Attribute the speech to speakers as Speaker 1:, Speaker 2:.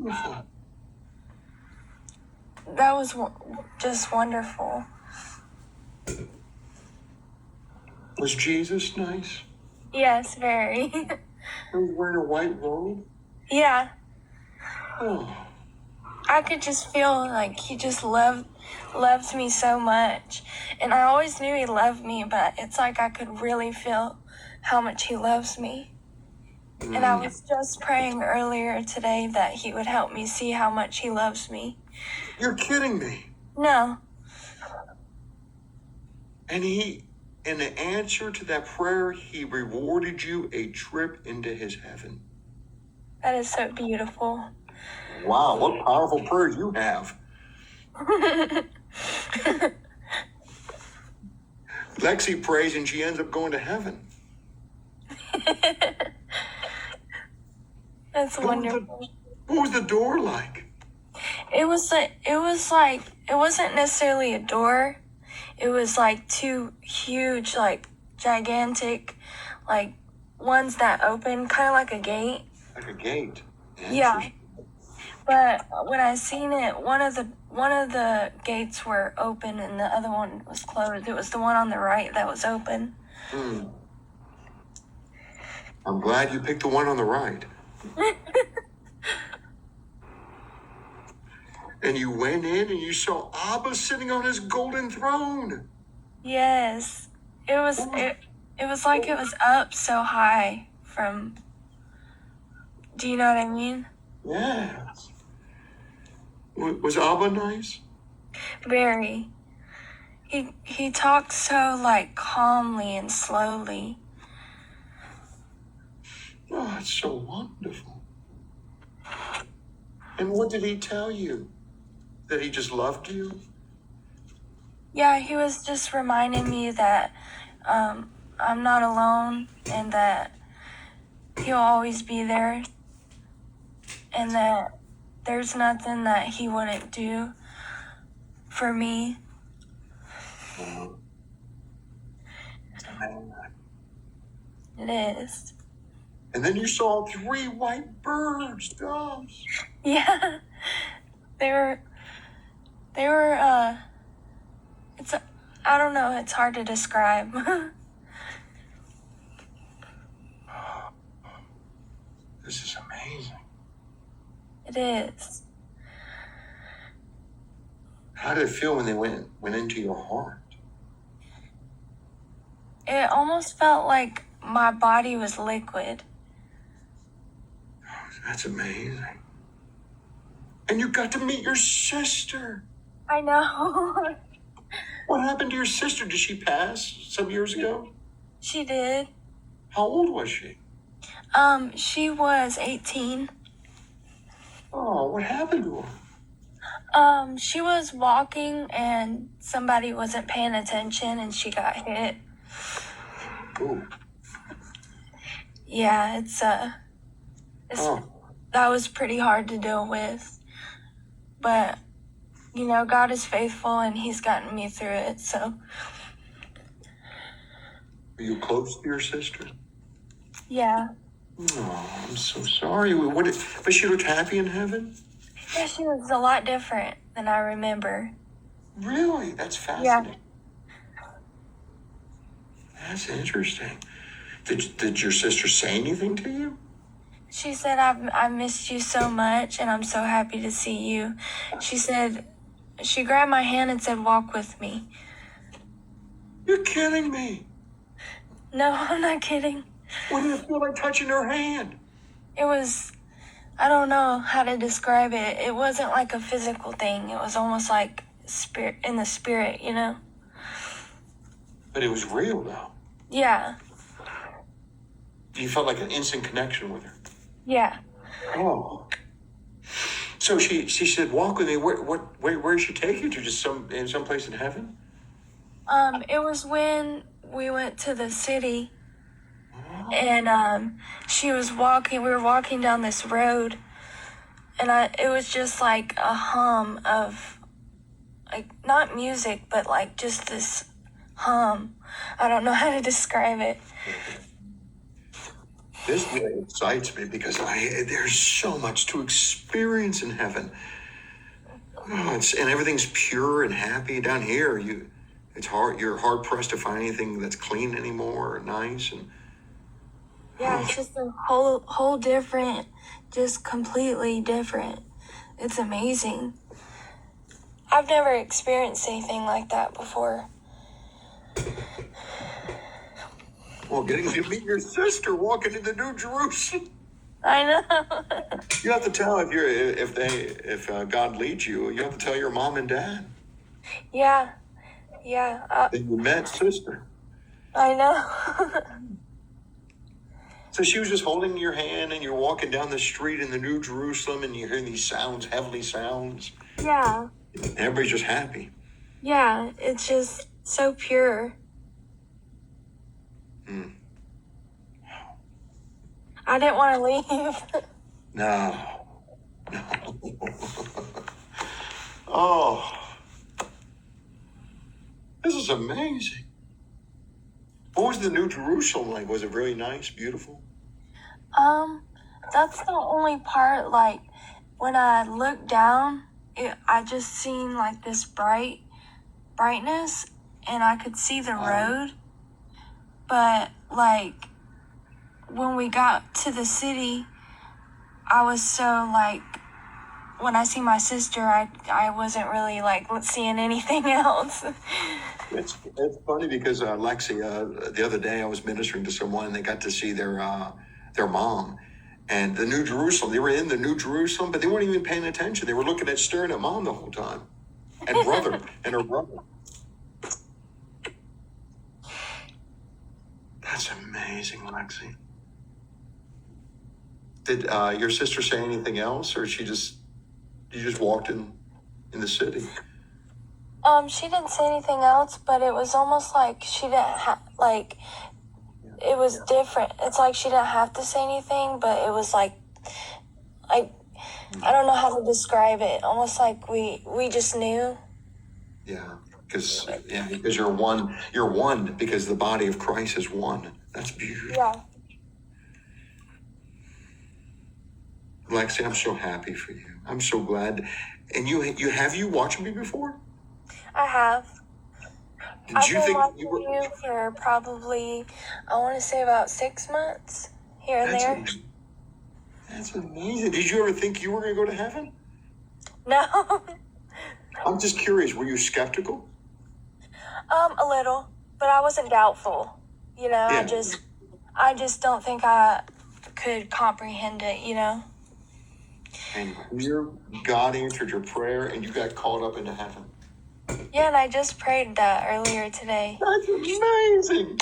Speaker 1: beautiful.
Speaker 2: That was just wonderful.
Speaker 1: Was Jesus nice?
Speaker 2: Yes, very.
Speaker 1: He was wearing a white robe?
Speaker 2: Yeah.
Speaker 1: Oh.
Speaker 2: I could just feel like he just loved me so much. And I always knew he loved me, but it's like I could really feel how much he loves me. And I was just praying earlier today that he would help me see how much he loves me.
Speaker 1: You're kidding me.
Speaker 2: No.
Speaker 1: And he, in the answer to that prayer, he rewarded you a trip into his heaven.
Speaker 2: That is so beautiful.
Speaker 1: Wow, what powerful prayer you have. Lexi prays and she ends up going to heaven.
Speaker 2: That's wonderful.
Speaker 1: What was the door like?
Speaker 2: It wasn't necessarily a door. It was like two huge, like gigantic, like ones that open, kind of like a gate.
Speaker 1: Like a gate.
Speaker 2: Yeah. But when I seen it, one of the gates were open and the other one was closed. It was the one on the right that was open.
Speaker 1: I'm glad you picked the one on the right. And you went in and you saw Abba sitting on his golden throne.
Speaker 2: Yes. It was like it was up so high from, do you know what I mean?
Speaker 1: Yes. Was Abba nice?
Speaker 2: Very. He talked so like calmly and slowly.
Speaker 1: Oh, it's so wonderful. And what did he tell you? That he just loved you?
Speaker 2: Yeah, he was just reminding me that I'm not alone and that he'll always be there and that there's nothing that he wouldn't do for me. It is.
Speaker 1: And then you saw 3 white birds, doves.
Speaker 2: Yeah. They were, I don't know, it's hard to describe.
Speaker 1: This is amazing.
Speaker 2: It is.
Speaker 1: How did it feel when they went into your heart?
Speaker 2: It almost felt like my body was liquid.
Speaker 1: That's amazing. And you got to meet your sister.
Speaker 2: I know.
Speaker 1: What happened to your sister? Did she pass some years ago?
Speaker 2: She did.
Speaker 1: How old was she?
Speaker 2: She was 18.
Speaker 1: Oh, what happened to her?
Speaker 2: She was walking and somebody wasn't paying attention and she got hit.
Speaker 1: Ooh.
Speaker 2: Yeah, that was pretty hard to deal with. But, you know, God is faithful and he's gotten me through it, so.
Speaker 1: Are you close to your sister?
Speaker 2: Yeah.
Speaker 1: Oh, I'm so sorry. But she looked happy in heaven?
Speaker 2: Yeah, she was a lot different than I remember.
Speaker 1: Really? That's fascinating.
Speaker 2: Yeah.
Speaker 1: That's interesting. Did your sister say anything to you?
Speaker 2: She said, I missed you so much and I'm so happy to see you. She said, she grabbed my hand and said, walk with me.
Speaker 1: You're kidding me.
Speaker 2: No, I'm not kidding.
Speaker 1: What did it feel like touching her hand?
Speaker 2: It was, I don't know how to describe it. It wasn't like a physical thing. It was almost like spirit in the spirit, you know?
Speaker 1: But it was real, though.
Speaker 2: Yeah.
Speaker 1: You felt like an instant connection with her.
Speaker 2: Yeah.
Speaker 1: Oh. So she said, walk with me. Where did she take you to? Just some place in heaven?
Speaker 2: It was when we went to the city and she was walking, we were walking down this road and it was just like a hum of like not music but like just this hum. I don't know how to describe it.
Speaker 1: This really excites me because there's so much to experience in heaven. Oh, and everything's pure and happy down here. You're hard pressed to find anything that's clean anymore or nice. And
Speaker 2: Yeah, it's just a whole different, just completely different. It's amazing. I've never experienced anything like that before.
Speaker 1: well, getting to meet your sister walking into New Jerusalem.
Speaker 2: I know.
Speaker 1: You have to tell if God leads you. You have to tell your mom and dad
Speaker 2: Yeah.
Speaker 1: that you met sister.
Speaker 2: I know.
Speaker 1: So she was just holding your hand, and you're walking down the street in the New Jerusalem, and you're hearing these sounds, heavenly sounds.
Speaker 2: Yeah.
Speaker 1: And everybody's just happy.
Speaker 2: Yeah, it's just so pure. I didn't want to leave.
Speaker 1: No. Oh, this is amazing. What was the New Jerusalem like? Was it really nice, beautiful?
Speaker 2: That's the only part, like, when I looked down, I just seen, like, this brightness, and I could see the road. But, like, when we got to the city, I was so, like, when I see my sister, I wasn't really, like, seeing anything else.
Speaker 1: It's funny because Lexi, the other day I was ministering to someone, and they got to see their mom. And the New Jerusalem, they were in the New Jerusalem, but they weren't even paying attention. They were staring at mom the whole time. And brother, and her brother. That's amazing, Lexi. Did your sister say anything else, or you just walked in the city?
Speaker 2: She didn't say anything else, but it was almost like she didn't it was different. It's like she didn't have to say anything, but it was like, I don't know how to describe it. Almost like we just knew.
Speaker 1: Yeah, because you're one. You're one because the body of Christ is one. That's beautiful.
Speaker 2: Yeah.
Speaker 1: Lexi, I'm so happy for you. I'm so glad. And you watched me before?
Speaker 2: I have.
Speaker 1: Did you think
Speaker 2: watching
Speaker 1: you were?
Speaker 2: you for probably, I want to say about 6 months here and there.
Speaker 1: That's amazing. Did you ever think you were going to go to heaven?
Speaker 2: No.
Speaker 1: I'm just curious. Were you skeptical?
Speaker 2: A little, but I wasn't doubtful. You know,
Speaker 1: Yeah.
Speaker 2: I just don't think I could comprehend it, you know?
Speaker 1: And God answered your prayer, and you got called up into heaven.
Speaker 2: Yeah, and I just prayed that earlier today.
Speaker 1: That's amazing.